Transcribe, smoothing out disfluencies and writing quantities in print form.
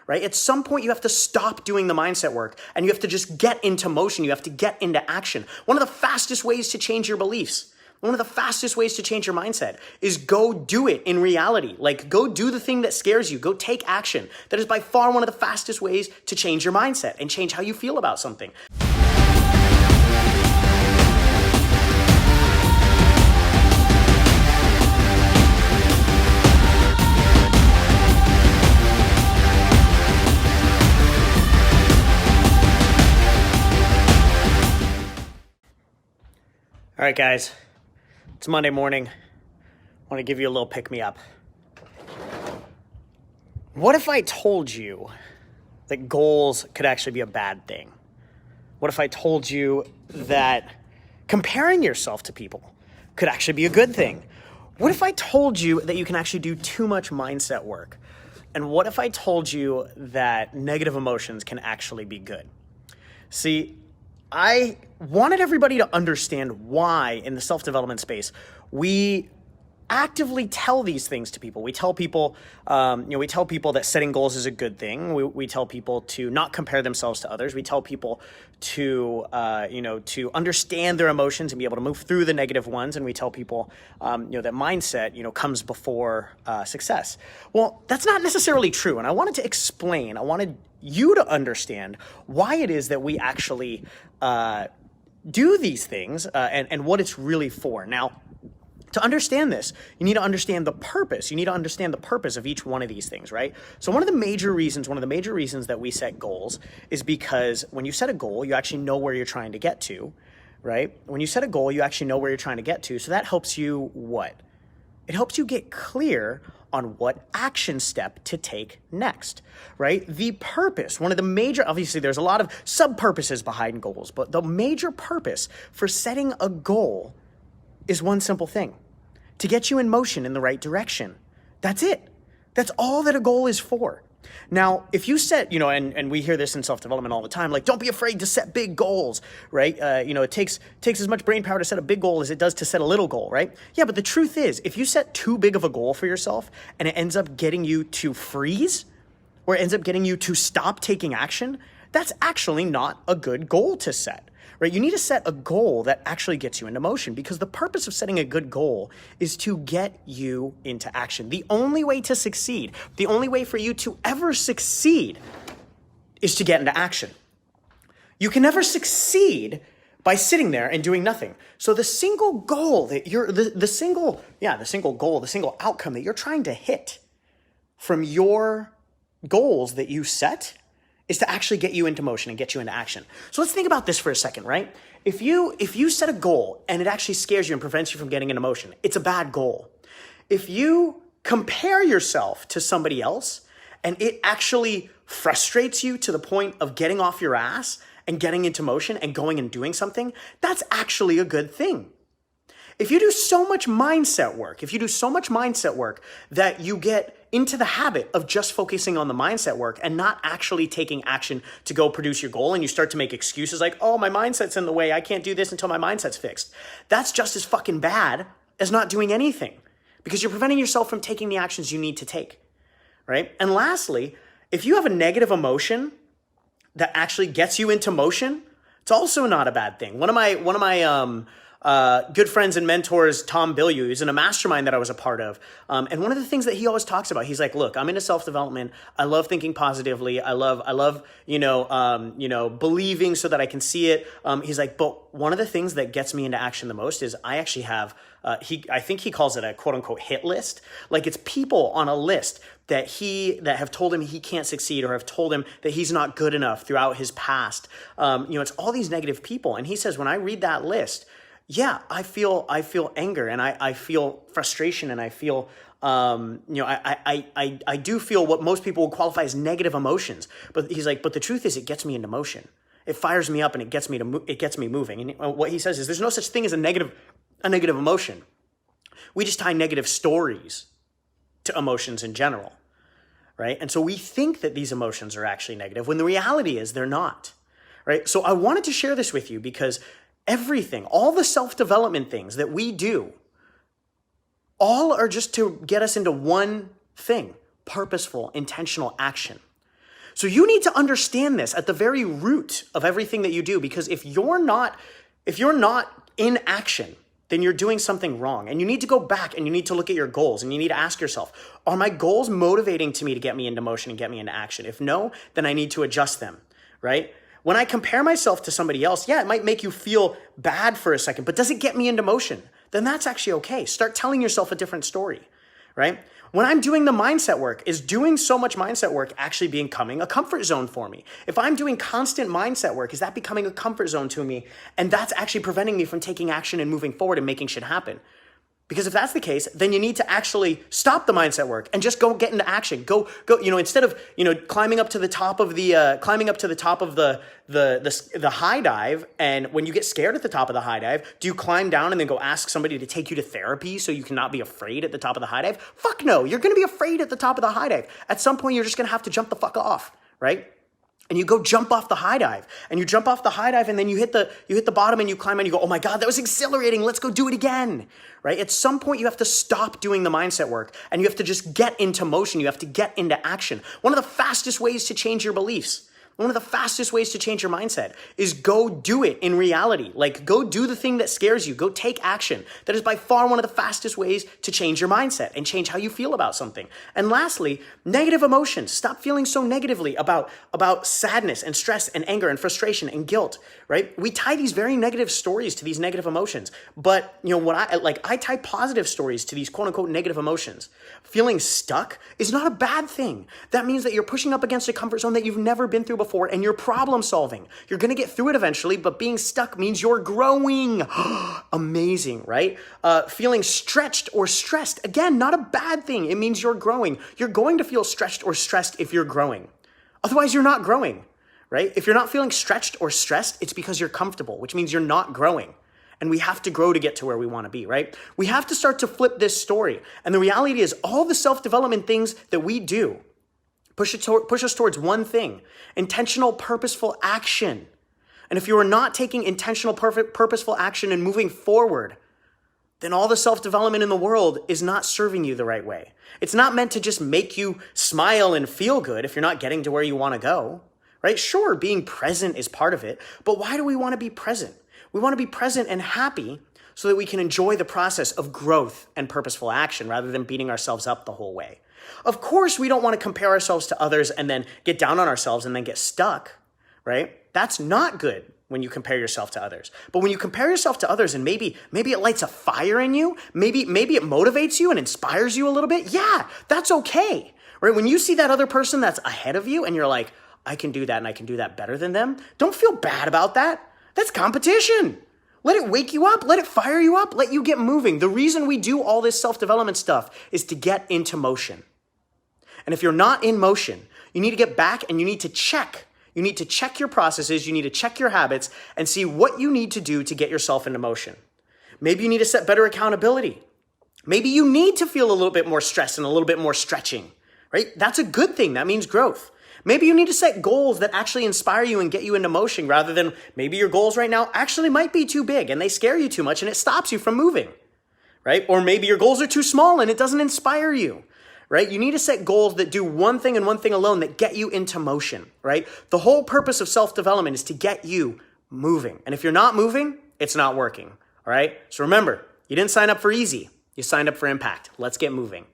right? At some point, you have to stop doing the mindset work and you have to just get into motion. You have to get into action. One of the fastest ways to change your beliefs, one of the fastest ways to change your mindset is go do it in reality. Like, go do the thing that scares you. Go take action. That is by far one of the fastest ways to change your mindset and change how you feel about something. All right, guys, it's Monday morning. I want to give you a little pick-me-up. What if I told you that goals could actually be a bad thing? What if I told you that comparing yourself to people could actually be a good thing? What if I told you that you can actually do too much mindset work? And what if I told you that negative emotions can actually be good? See, I wanted everybody to understand why in the self-development space we actively tell these things to people. We tell people, we tell people that setting goals is a good thing. We tell people to not compare themselves to others. We tell people to, to understand their emotions and be able to move through the negative ones. And we tell people, that mindset, comes before success. Well, that's not necessarily true. And I wanted to explain. I wanted you to understand why it is that we actually do these things and what it's really for. Now, to understand this, you need to understand the purpose. You need to understand the purpose of each one of these things, right? So one of the major reasons that we set goals is because when you set a goal, you actually know where you're trying to get to, right? When you set a goal, you actually know where you're trying to get to. So that helps you what? It helps you get clear on what action step to take next, right? The purpose, one of the major, obviously there's a lot of sub-purposes behind goals, but the major purpose for setting a goal is one simple thing: to get you in motion in the right direction. That's it. That's all that a goal is for. Now, if you set, and we hear this in self-development all the time, like, don't be afraid to set big goals, right? It takes as much brain power to set a big goal as it does to set a little goal, right? Yeah, but the truth is, if you set too big of a goal for yourself and it ends up getting you to freeze, or it ends up getting you to stop taking action, that's actually not a good goal to set. Right? You need to set a goal that actually gets you into motion, because the purpose of setting a good goal is to get you into action. The only way to succeed, the only way for you to ever succeed is to get into action. You can never succeed by sitting there and doing nothing. So the single goal that the single outcome that you're trying to hit from your goals that you set is to actually get you into motion and get you into action. So let's think about this for a second, right? If you set a goal and it actually scares you and prevents you from getting into motion, it's a bad goal. If you compare yourself to somebody else and it actually frustrates you to the point of getting off your ass and getting into motion and going and doing something, that's actually a good thing. If you do so much mindset work that you get into the habit of just focusing on the mindset work and not actually taking action to go produce your goal, and you start to make excuses like, oh, my mindset's in the way, I can't do this until my mindset's fixed, that's just as fucking bad as not doing anything, because you're preventing yourself from taking the actions you need to take, right? And lastly, if you have a negative emotion that actually gets you into motion, it's also not a bad thing. One of my good friends and mentors, Tom Bilyeu, is in a mastermind that I was a part of. And one of the things that he always talks about, he's like, look, I'm into self-development. I love thinking positively. I love, believing so that I can see it. He's like, but one of the things that gets me into action the most is I actually have, I think he calls it a quote unquote hit list. Like, it's people on a list that have told him he can't succeed, or have told him that he's not good enough throughout his past. It's all these negative people. And he says, when I read that list, yeah, I feel anger, and I feel frustration, and I feel, I do feel what most people would qualify as negative emotions. But he's like, but the truth is, it gets me into motion. It fires me up, and it gets me moving. And what he says is, there's no such thing as a negative emotion. We just tie negative stories to emotions in general, right? And so we think that these emotions are actually negative, when the reality is they're not, right? So I wanted to share this with you because everything, all the self-development things that we do, all are just to get us into one thing: purposeful, intentional action. So you need to understand this at the very root of everything that you do, because if you're not in action, then you're doing something wrong. And you need to go back and you need to look at your goals and you need to ask yourself, are my goals motivating to me to get me into motion and get me into action? If no, then I need to adjust them, right? When I compare myself to somebody else, yeah, it might make you feel bad for a second, but does it get me into motion? Then that's actually okay. Start telling yourself a different story, right? When I'm doing the mindset work, is doing so much mindset work actually becoming a comfort zone for me? If I'm doing constant mindset work, is that becoming a comfort zone to me? And that's actually preventing me from taking action and moving forward and making shit happen. Because if that's the case, then you need to actually stop the mindset work and just go get into action. Go, instead of, climbing up to the top of the high dive. And when you get scared at the top of the high dive, do you climb down and then go ask somebody to take you to therapy so you cannot be afraid at the top of the high dive? Fuck no, you're going to be afraid at the top of the high dive. At some point, you're just going to have to jump the fuck off, right? And you go jump off the high dive, and you jump off the high dive, and then you hit the bottom, and you climb, and you go, oh my God, that was exhilarating. Let's go do it again, right? At some point, you have to stop doing the mindset work, and you have to just get into motion. You have to get into action. One of the fastest ways to change your beliefs, one of the fastest ways to change your mindset is go do it in reality. Like, go do the thing that scares you. Go take action. That is by far one of the fastest ways to change your mindset and change how you feel about something. And lastly, negative emotions. Stop feeling so negatively about sadness and stress and anger and frustration and guilt, right? We tie these very negative stories to these negative emotions. But, I tie positive stories to these quote unquote negative emotions. Feeling stuck is not a bad thing. That means that you're pushing up against a comfort zone that you've never been through before, and you're problem solving. You're going to get through it eventually, but being stuck means you're growing. Amazing, right? Feeling stretched or stressed, again, not a bad thing. It means you're growing. You're going to feel stretched or stressed if you're growing. Otherwise, you're not growing, right? If you're not feeling stretched or stressed, it's because you're comfortable, which means you're not growing. And we have to grow to get to where we want to be, right? We have to start to flip this story. And the reality is all the self-development things that we do push us towards one thing: intentional, purposeful action. And if you are not taking intentional, purposeful action and moving forward, then all the self-development in the world is not serving you the right way. It's not meant to just make you smile and feel good if you're not getting to where you want to go, right? Sure, being present is part of it, but why do we want to be present? We want to be present and happy so that we can enjoy the process of growth and purposeful action rather than beating ourselves up the whole way. Of course, we don't want to compare ourselves to others and then get down on ourselves and then get stuck, right? That's not good when you compare yourself to others. But when you compare yourself to others and maybe it lights a fire in you, maybe it motivates you and inspires you a little bit, yeah, that's okay, right? When you see that other person that's ahead of you and you're like, I can do that and I can do that better than them, don't feel bad about that. That's competition. Let it wake you up. Let it fire you up. Let you get moving. The reason we do all this self-development stuff is to get into motion. And if you're not in motion, you need to get back and you need to check. You need to check your processes. You need to check your habits and see what you need to do to get yourself into motion. Maybe you need to set better accountability. Maybe you need to feel a little bit more stress and a little bit more stretching, right? That's a good thing. That means growth. Maybe you need to set goals that actually inspire you and get you into motion rather than maybe your goals right now actually might be too big and they scare you too much and it stops you from moving, right? Or maybe your goals are too small and it doesn't inspire you, right? You need to set goals that do one thing and one thing alone that get you into motion, right? The whole purpose of self-development is to get you moving. And if you're not moving, it's not working, all right? So remember, you didn't sign up for easy. You signed up for impact. Let's get moving.